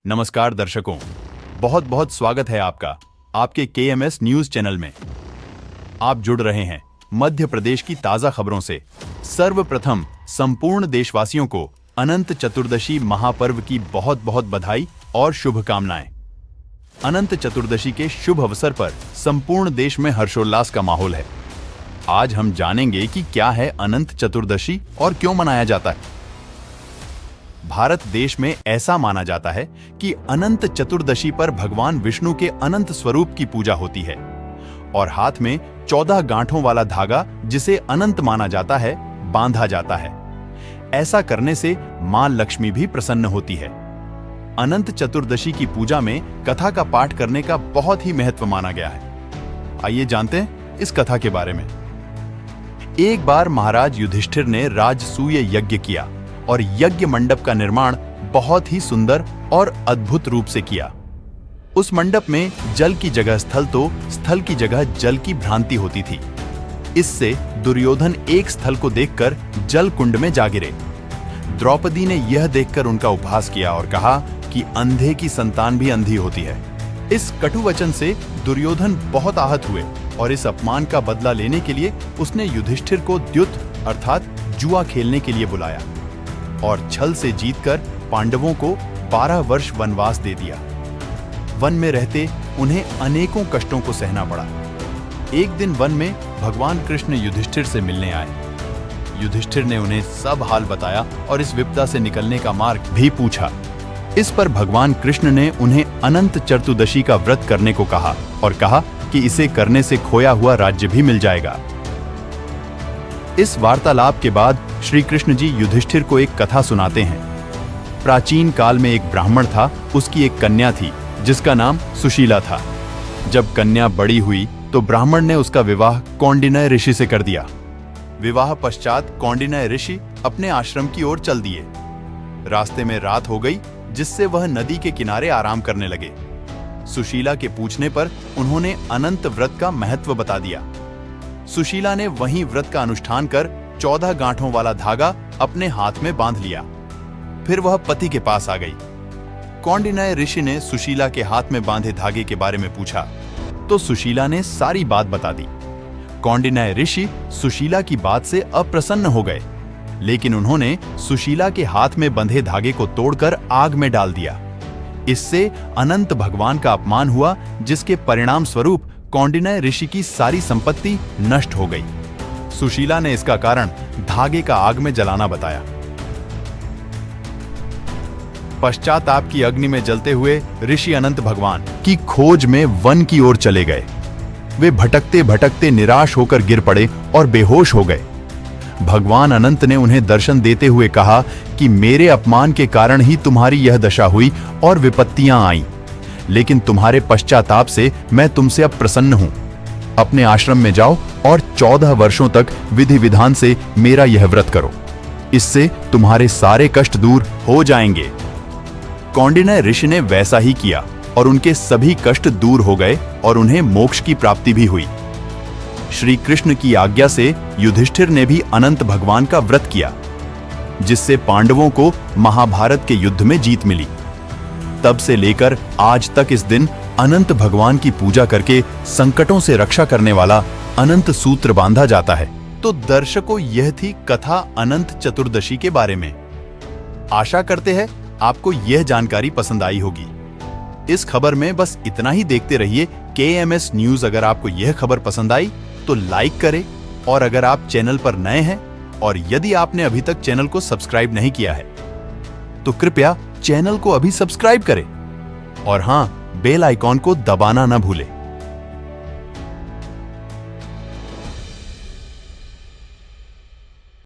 नमस्कार दर्शकों, बहुत बहुत स्वागत है आपका आपके KMS न्यूज चैनल में। आप जुड़ रहे हैं मध्य प्रदेश की ताजा खबरों से। सर्वप्रथम संपूर्ण देशवासियों को अनंत चतुर्दशी महापर्व की बहुत बहुत बधाई और शुभकामनाएं। अनंत चतुर्दशी के शुभ अवसर पर संपूर्ण देश में हर्षोल्लास का माहौल है। आज हम जानेंगे कि क्या है अनंत चतुर्दशी और क्यों मनाया जाता है। भारत देश में ऐसा माना जाता है कि अनंत चतुर्दशी पर भगवान विष्णु के अनंत स्वरूप की पूजा होती है और हाथ में 14 गांठों वाला धागा, जिसे अनंत माना जाता है, बांधा जाता है। ऐसा करने से मां लक्ष्मी भी प्रसन्न होती है। अनंत चतुर्दशी की पूजा में कथा का पाठ करने का बहुत ही महत्व माना गया है। आइए जानते हैं इस कथा के बारे में। एक बार महाराज युधिष्ठिर ने राजसूय यज्ञ किया और यज्ञ मंडप का निर्माण बहुत ही सुंदर और अद्भुत रूप से किया। उस मंडप में जल की जगह स्थल तो स्थल की जगह जल की भ्रांति होती थी। इससे दुर्योधन एक स्थल को देखकर जल कुंड में जा गिरे। द्रौपदी ने यह देखकर उनका उपहास किया और कहा कि अंधे की संतान भी अंधी होती है। इस कटु वचन से दुर्योधन बहुत आहत हुए और इस अपमान का बदला लेने के लिए उसने युधिष्ठिर को द्युत अर्थात जुआ खेलने के लिए बुलाया और छल से जीतकर पांडवों को 12 वर्ष वनवास दे दिया। वन में रहते उन्हें अनेकों कष्टों को सहना पड़ा। एक दिन वन में भगवान कृष्ण युधिष्ठिर से मिलने आए। युधिष्ठिर ने उन्हें सब हाल बताया और इस विपदा से निकलने का मार्ग भी पूछा। इस पर भगवान कृष्ण ने उन्हें अनंत चतुर्दशी का व्रत करने को कहा और कहा कि इसे करने से खोया हुआ राज्य भी मिल जाएगा। इस वार्तालाप के बाद श्री कृष्ण जी युधिष्ठिर को एक कथा सुनाते हैं। प्राचीन काल में एक ब्राह्मण था, उसकी एक कन्या थी जिसका नाम सुशीला था। जब कन्या बड़ी हुई तो ब्राह्मण ने उसका विवाह कौंडिन्य ऋषि से कर दिया। विवाह पश्चात कौंडिन्य ऋषि अपने आश्रम की ओर चल दिए। रास्ते में रात हो गई, जिससे वह नदी के किनारे आराम करने लगे। सुशीला के पूछने पर उन्होंने अनंत व्रत का महत्व बता दिया। सुशीला ने वहीं व्रत का अनुष्ठान कर 14 गांठों वाला धागा अपने हाथ में बांध लिया। फिर वह पति के पास आ गई। कौंडिन्य ऋषि ने सुशीला के हाथ में बांधे धागे के बारे में पूछा तो सुशीला ने सारी बात बता दी। कौंडिन्य ऋषि सुशीला की बात से अप्रसन्न हो गए, लेकिन उन्होंने सुशीला के हाथ में बंधे धागे को तोड़कर आग में डाल दिया। इससे अनंत भगवान का अपमान हुआ, जिसके परिणाम स्वरूप कौंडिन्य ऋषि की सारी संपत्ति नष्ट हो गई। सुशीला ने इसका कारण धागे का आग में जलाना बताया। पश्चाताप की अग्नि में जलते हुए ऋषि अनंत भगवान की खोज में वन की ओर चले गए। वे भटकते भटकते निराश होकर गिर पड़े और बेहोश हो गए। भगवान अनंत ने उन्हें दर्शन देते हुए कहा कि मेरे अपमान के कारण ही तुम्हारी यह दशा हुई और विपत्तियां आईं, लेकिन तुम्हारे पश्चाताप से मैं तुमसे अब प्रसन्न हूं। अपने आश्रम में जाओ और 14 वर्षों तक विधि विधान से मेरा यह व्रत करो। इससे तुम्हारे सारे कष्ट दूर हो जाएंगे। कौंडिन्य ऋषि ने वैसा ही किया और उनके सभी कष्ट दूर हो गए और उन्हें मोक्ष की प्राप्ति भी हुई। श्री कृष्ण की आज्ञा से युधिष्ठिर ने भी अनंत भगवान का व्रत किया, जिससे पांडवों को महाभारत के युद्ध में जीत मिली। तब से लेकर आज तक इस दिन अनंत भगवान की पूजा करके संकटों से रक्षा करने वाला अनंत सूत्र बांधा जाता है। तो दर्शकों, यह थी कथा अनंत चतुर्दशी के बारे में। आशा करते हैं आपको यह जानकारी पसंद आई होगी। इस खबर में बस इतना ही। देखते रहिए KMS न्यूज। अगर आपको यह खबर पसंद आई तो लाइक करें, और अगर आप चैनल पर नए हैं और यदि आपने अभी तक चैनल को सब्सक्राइब नहीं किया है तो कृपया चैनल को अभी सब्सक्राइब करें और हां, बेल आइकॉन को दबाना ना भूलें।